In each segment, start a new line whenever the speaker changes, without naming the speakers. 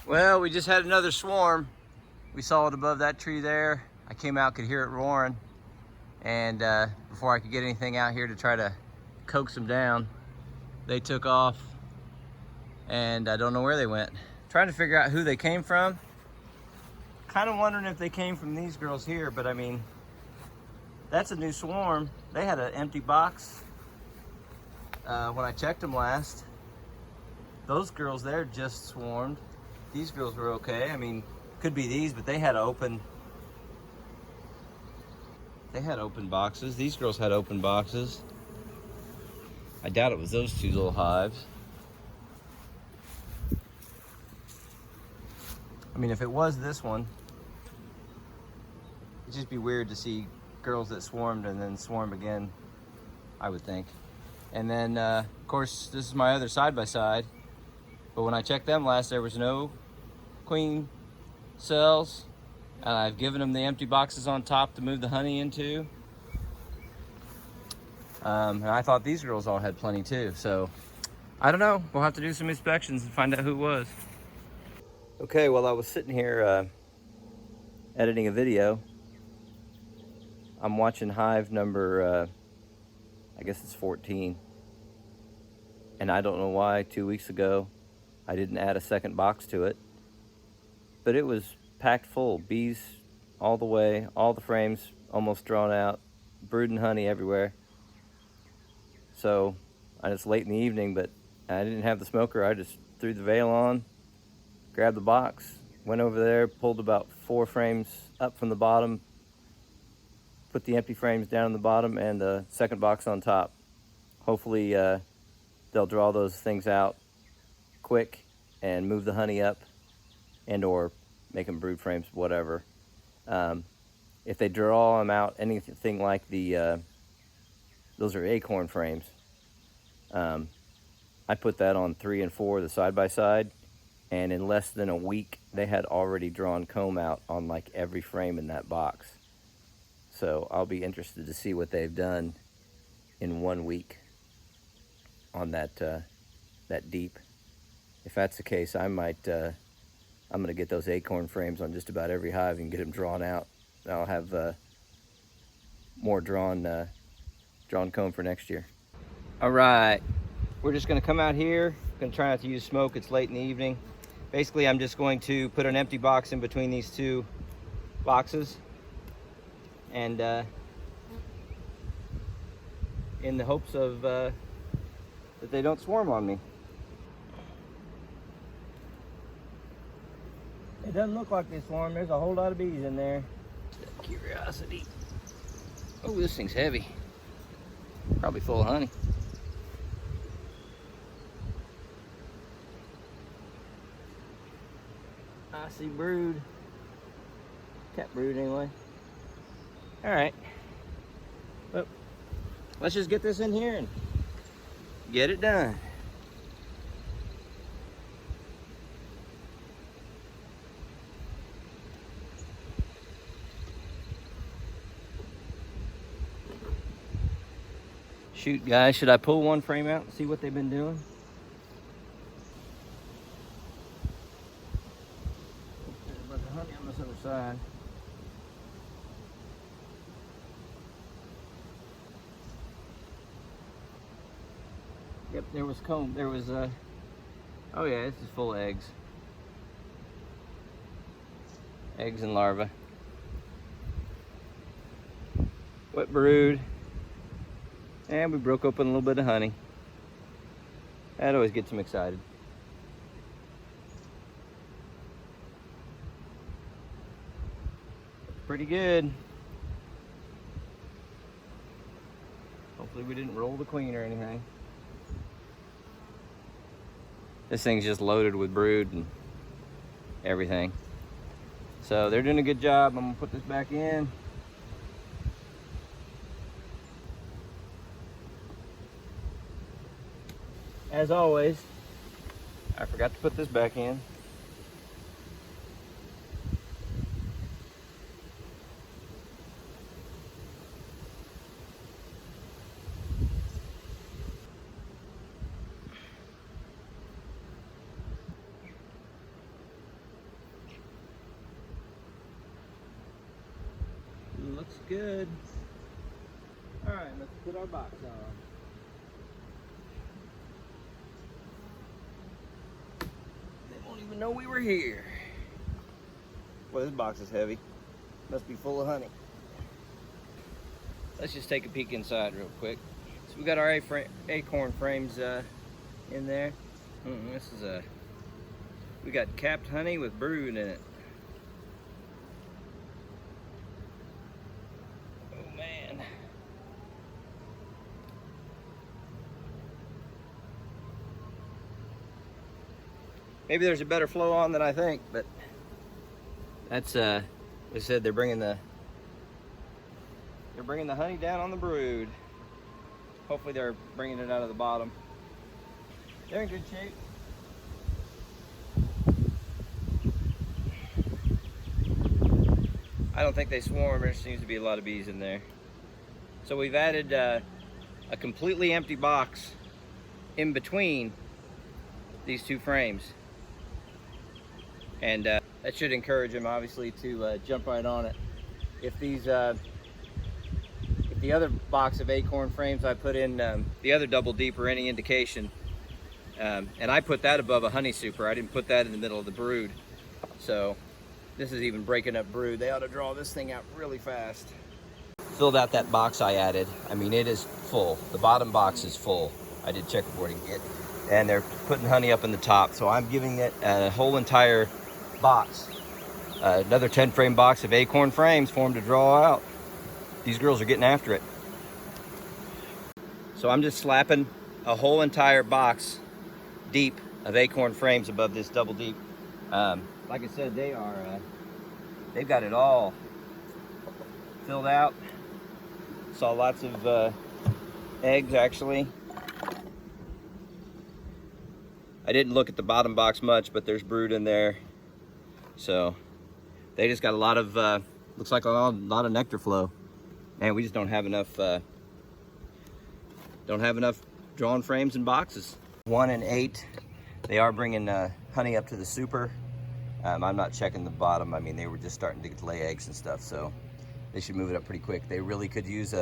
Well, we just had another swarm. We saw it above that tree there. I came out, could hear it roaring. And before I could get anything out here to try to coax them down, they took off and I don't know where they went. Trying to figure out who they came from. Kind of wondering if they came from these girls here, but I mean, that's a new swarm. They had an empty box when I checked them last. Those girls there just swarmed. These girls were okay. I mean, could be these, but they had open boxes. These girls had open boxes. I doubt it was those two little hives. I mean, if it was this one, it'd just be weird to see girls that swarmed and then swarm again, I would think. And then, of course, this is my other side-by-side. But when I checked them last, there was no queen cells. And I've given them the empty boxes on top to move the honey into. And I thought these girls all had plenty too. So, I don't know. We'll have to do some inspections and find out who it was. Okay, well, I was sitting here editing a video. I'm watching hive number, I guess it's 14. And I don't know why 2 weeks ago I didn't add a second box to it. But it was packed full. Bees all the way, all the frames almost drawn out, brooding honey everywhere. So, it's late in the evening, but I didn't have the smoker. I just threw the veil on, grabbed the box, went over there, pulled about 4 frames up from the bottom, put the empty frames down on the bottom and the second box on top. Hopefully they'll draw those things out quick and move the honey up and or make them brood frames, whatever. If they draw them out anything like those are Acorn Frames. I put that on 3 and 4, the side-by-side, and in less than a week, they had already drawn comb out on like every frame in that box. So I'll be interested to see what they've done in 1 week on that deep. If that's the case, I might, I'm gonna get those Acorn Frames on just about every hive and get them drawn out. I'll have more drawn comb for next year. All right, we're just gonna come out here. Gonna try not to use smoke, it's late in the evening. Basically, I'm just going to put an empty box in between these 2 boxes and in the hopes of that they don't swarm on me. It doesn't look like they swarm. There's a whole lot of bees in there. Curiosity. Oh, this thing's heavy. Probably full of honey. I see brood. Cat brood anyway. All right. Well, let's just get this in here and get it done. Shoot, guys, should I pull one frame out and see what they've been doing? But the honey on this other side. Yep, there was comb. There was oh yeah, this is full of eggs. Eggs and larvae. Wet brood. And we broke open a little bit of honey. That always gets them excited. Pretty good. Hopefully we didn't roll the queen or anything. This thing's just loaded with brood and everything. So they're doing a good job. I'm gonna put this back in. As always, I forgot to put this back in. Looks good. All right, let's put our box on. They won't even know we were here. Well, this box is heavy. Must be full of honey. Let's just take a peek inside real quick. So we got our Acorn Frames in there. This is we got capped honey with brood in it. Oh man. Maybe there's a better flow on than I think, but that's they said they're bringing the honey down on the brood. Hopefully they're bringing it out of the bottom. They're in good shape. I don't think they swarm. There seems to be a lot of bees in there. So we've added a completely empty box in between these two frames. And that should encourage them, obviously, to jump right on it. If the other box of Acorn Frames I put in the other double deep or any indication, and I put that above a honey super. I didn't put that in the middle of the brood. So this is even breaking up brood. They ought to draw this thing out really fast. Filled out that box I added. I mean, it is full. The bottom box is full. I did checkerboarding it. And they're putting honey up in the top. So I'm giving it a whole entire box. Another 10 frame box of Acorn Frames for them to draw out. These girls are getting after it. So I'm just slapping a whole entire box deep of Acorn Frames above this double deep. Like I said, they've got it all filled out. Saw lots of eggs actually. I didn't look at the bottom box much, but there's brood in there. So they just got a lot of, looks like a lot of nectar flow. And we just don't have enough drawn frames and boxes. 1 and 8, they are bringing honey up to the super. I'm not checking the bottom. I mean, they were just starting to lay eggs and stuff, so they should move it up pretty quick. They really could use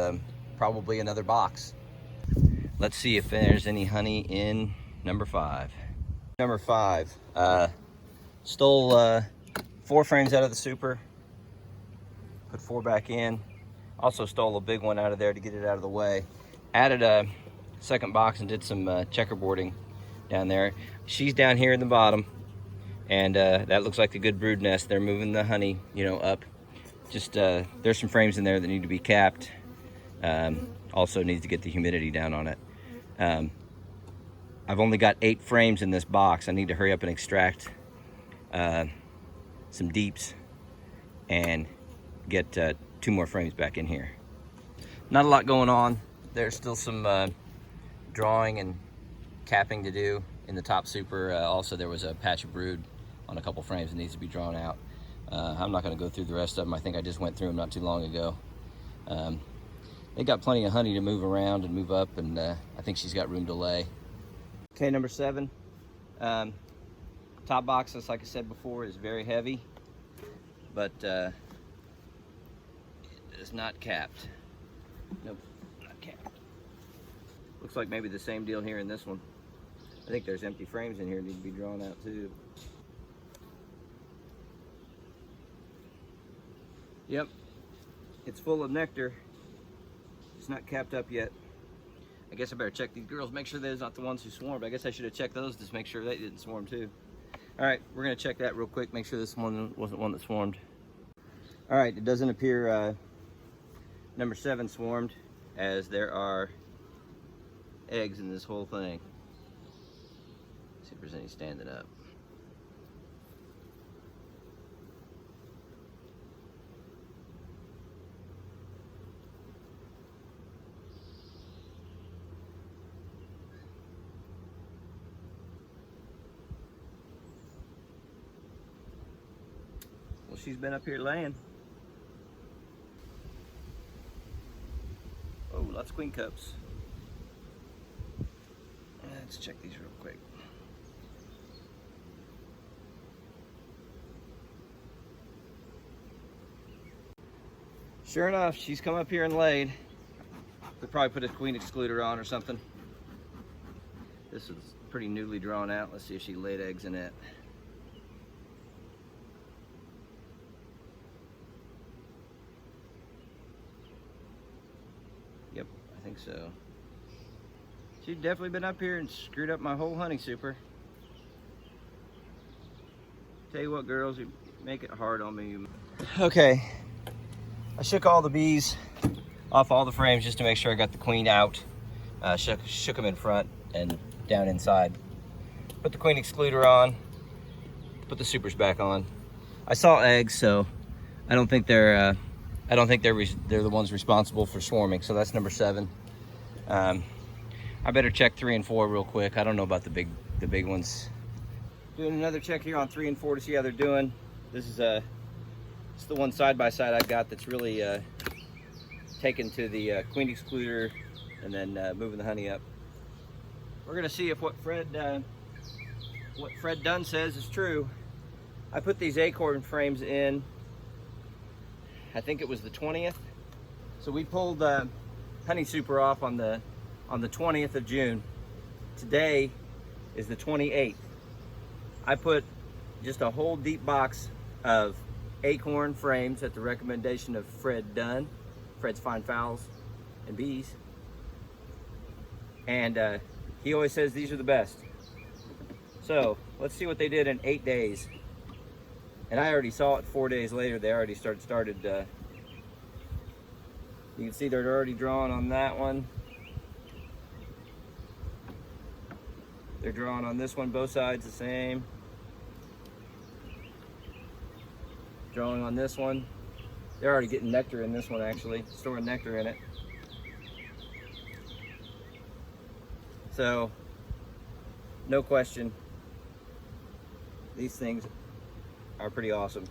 probably another box. Let's see if there's any honey in number 5. Number 5, stole 4 frames out of the super, put 4 back in. Also stole a big one out of there to get it out of the way. Added a second box and did some checkerboarding down there. She's down here in the bottom, and that looks like a good brood nest. They're moving the honey, you know, up. Just there's some frames in there that need to be capped. Also needs to get the humidity down on it. I've only got 8 frames in this box. I need to hurry up and extract some deeps and get 2 more frames back in here. Not a lot going on. There's still some drawing and capping to do in the top super. Also, there was a patch of brood on a couple frames that needs to be drawn out. I'm not going to go through the rest of them. I think I just went through them not too long ago. They got plenty of honey to move around and move up, and I think she's got room to lay. Okay, number 7. Top box, just like I said before, is very heavy, but it is not capped. Nope, not capped. Looks like maybe the same deal here in this one. I think there's empty frames in here that need to be drawn out too. Yep, it's full of nectar. It's not capped up yet. I guess I better check these girls, make sure those not the ones who swarmed. I guess I should have checked those to make sure they didn't swarm too. All right, we're gonna check that real quick, make sure this one wasn't one that swarmed. All right, it doesn't appear number 7 swarmed, as there are eggs in this whole thing. See if there's any standing up. Well, she's been up here laying. Oh, lots of queen cups. Let's check these real quick. Sure enough, she's come up here and laid. We probably put a queen excluder on or something. This is pretty newly drawn out. Let's see if she laid eggs in it. Yep, I think so. She's definitely been up here and screwed up my whole honey super. Tell you what, girls, you make it hard on me. Okay, I shook all the bees off all the frames just to make sure I got the queen out. Shook them in front and down inside. Put the queen excluder on. Put the supers back on. I saw eggs, so I don't think they're the ones responsible for swarming. So that's number 7. I better check 3 and 4 real quick. I don't know about the big ones. Doing another check here on 3 and 4 to see how they're doing. This is it's the one side by side I've got that's really taken to the queen excluder and then moving the honey up. We're gonna see if what Fred Dunn says is true. I put these Acorn Frames in, I think it was the 20th. So we pulled honey super off on the 20th of June. Today is the 28th. I put just a whole deep box of Acorn Frames at the recommendation of Fred Dunn, Fred's Fine Fowls and Bees. And he always says these are the best. So let's see what they did in 8 days. And I already saw it 4 days later. They already started. You can see they're already drawn on that one. They're drawn on this one, both sides the same. Drawing on this one. They're already getting nectar in this one, actually, storing nectar in it. So, no question, these things are pretty awesome.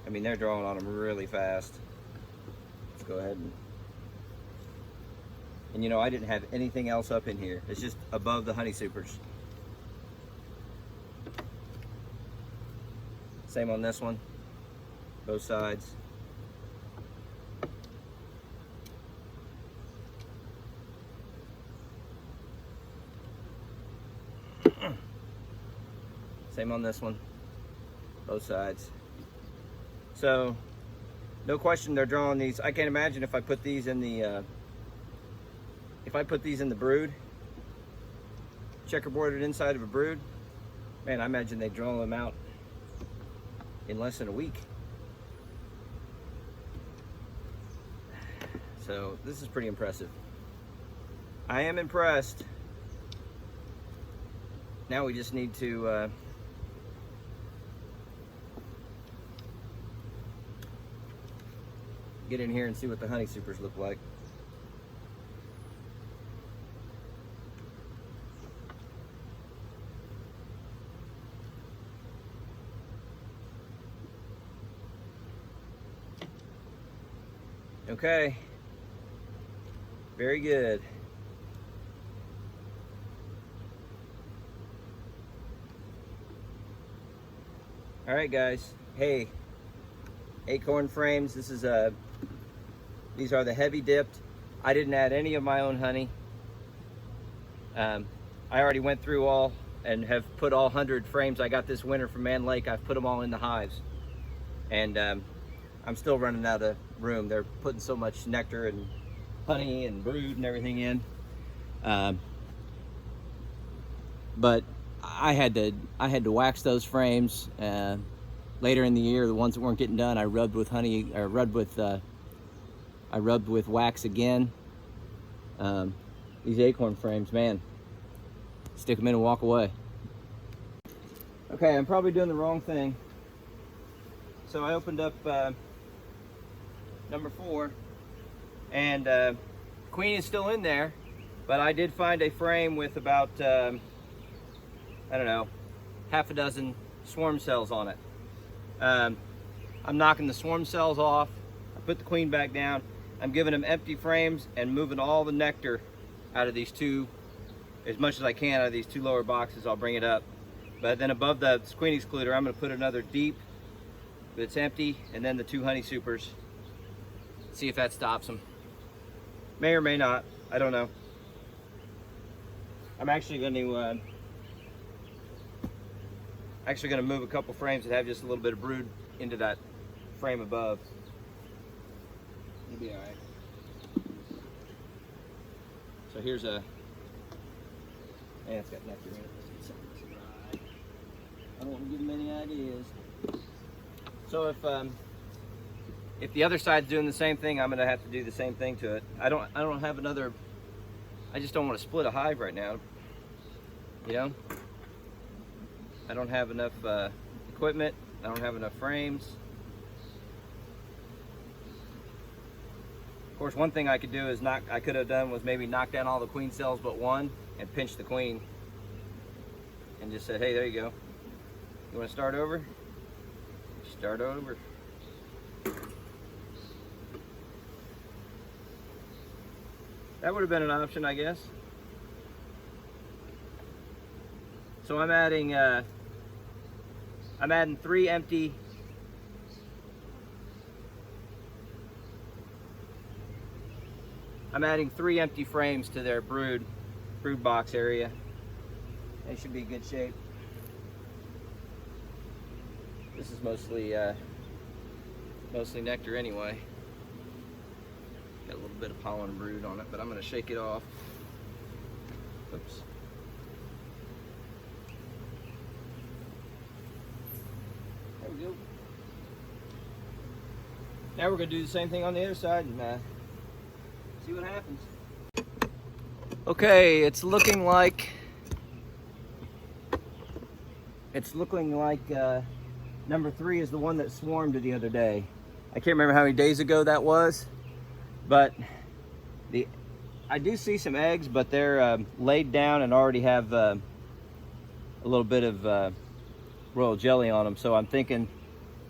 I mean, they're drawing on them really fast. Let's go ahead and you know, I didn't have anything else up in here. It's just above the honey supers. Same on this one, both sides. Same on this one, both sides. So, no question they're drawing these. I can't imagine if I put these in the brood, checkerboarded inside of a brood, man, I imagine they draw them out in less than a week. So this is pretty impressive. I am impressed. Now we just need to get in here and see what the honey supers look like. Okay, very good. All right, guys. Hey, Acorn Frames. This is these are the heavy dipped. I didn't add any of my own honey. I already went through all and have put all 100 frames I got this winter from Man Lake. I've put them all in the hives, and I'm still running out of room. They're putting so much nectar and honey and brood and everything in. But I had to wax those frames later in the year. The ones that weren't getting done, I rubbed with honey, or I rubbed with wax again. These Acorn Frames, man, stick them in and walk away. Okay, I'm probably doing the wrong thing. So I opened up number 4, and queen is still in there, but I did find a frame with about I don't know, half a dozen swarm cells on it. I'm knocking the swarm cells off. I put the queen back down. I'm giving them empty frames and moving all the nectar out of these two, as much as I can out of these 2 lower boxes. I'll bring it up, but then above the queen excluder, I'm going to put another deep that's empty, and then the 2 honey supers, See if that stops them. May or may not. I don't know. I'm actually going to move a couple frames that have just a little bit of brood into that frame above. It'll be all right. So here's a. Yeah, it's got nectar in it. I don't want to give them any ideas. So if the other side's doing the same thing, I'm gonna have to do the same thing to it. I don't have another. I just don't want to split a hive right now. You know, I don't have enough equipment. I don't have enough frames. Of course, one thing I could do is I could have done was maybe knock down all the queen cells but one and pinch the queen and just said, hey, there you go. You want to start over? Start over. That would have been an option, I guess. So I'm adding 3 empty. I'm adding 3 empty frames to their brood box area. They should be in good shape. This is mostly nectar anyway. Got a little bit of pollen and brood on it, but I'm going to shake it off. Oops. There we go. Now we're going to do the same thing on the other side and see what happens. Okay, it's looking like number 3 is the one that swarmed the other day. I can't remember how many days ago that was, but I do see some eggs, but they're laid down and already have a little bit of royal jelly on them. So I'm thinking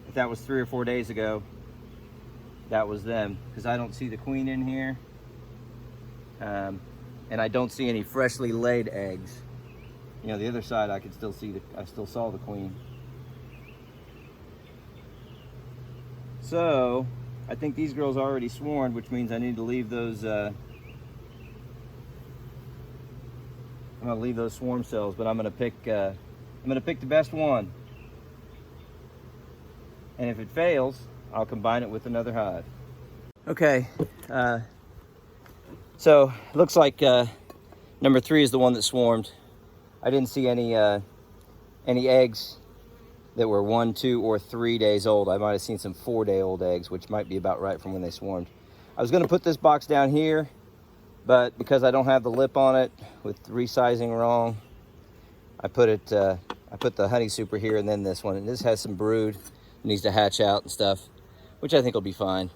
if that was 3 or 4 days ago, that was them, because I don't see the queen in here, and I don't see any freshly laid eggs. You know, the other side I could still see I still saw the queen. So I think these girls already swarmed, which means I need to leave those. I'm gonna leave those swarm cells, but I'm gonna pick the best one. And if it fails, I'll combine it with another hive. Okay, so it looks like number 3 is the one that swarmed. I didn't see any eggs that were 1, 2, or 3 days old. I might have seen some 4-day-old eggs, which might be about right from when they swarmed. I was going to put this box down here, but because I don't have the lip on it with resizing wrong, I put the honey super here and then this one. And this has some brood, it needs to hatch out and stuff, which I think will be fine.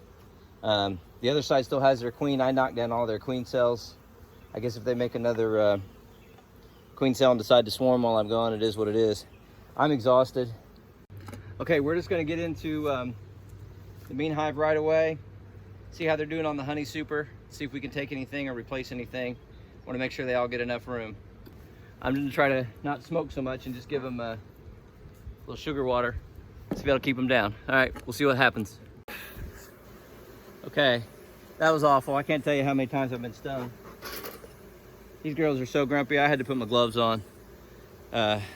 The other side still has their queen. I knocked down all their queen cells. I guess if they make another queen cell and decide to swarm while I'm gone, it is what it is. I'm exhausted. Okay, we're just going to get into the mean hive right away, see how they're doing on the honey super, see if we can take anything or replace anything. Want to make sure they all get enough room. I'm going to try to not smoke so much and just give them a little sugar water, see if that'll keep them down. All right, we'll see what happens. Okay, that was awful. I can't tell you how many times I've been stung. These girls are so grumpy, I had to put my gloves on.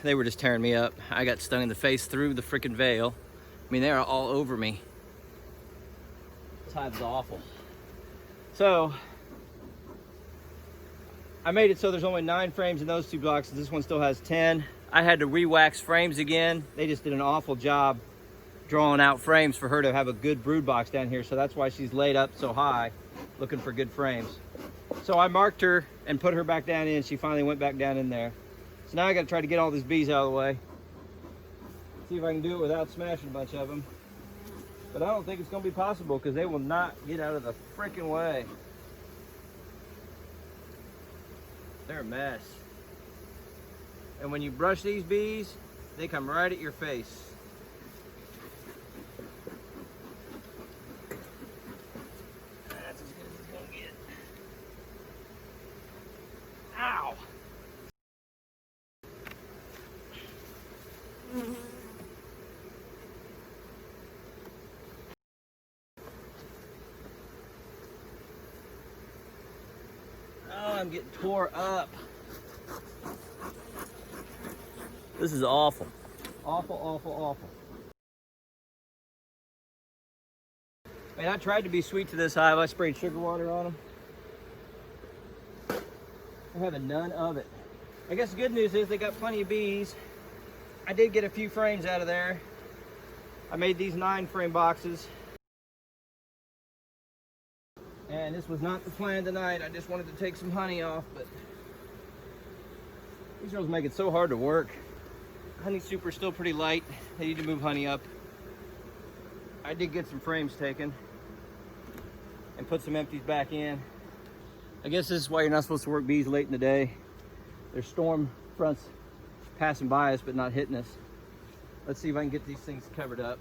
They were just tearing me up. I got stung in the face through the freaking veil. I mean, they are all over me. This hive's awful. So, I made it so there's only 9 frames in those 2 boxes. This one still has 10. I had to re-wax frames again. They just did an awful job drawing out frames for her to have a good brood box down here. So that's why she's laid up so high, looking for good frames. So I marked her and put her back down in. She finally went back down in there. So now I got to try to get all these bees out of the way. See if I can do it without smashing a bunch of them. But I don't think it's going to be possible because they will not get out of the freaking way. They're a mess. And when you brush these bees, they come right at your face. That's as good as it's going to get. Ow! I'm getting tore up. This is awful. Awful, awful, awful. Man, I tried to be sweet to this hive. I sprayed sugar water on them. They're having none of it. I guess the good news is they got plenty of bees. I did get a few frames out of there. I made these 9-frame boxes. And this was not the plan tonight. I just wanted to take some honey off, but these girls make it so hard to work. Honey super's still pretty light. They need to move honey up. I did get some frames taken and put some empties back in. I guess this is why you're not supposed to work bees late in the day. There's storm fronts passing by us but not hitting us. Let's see if I can get these things covered up.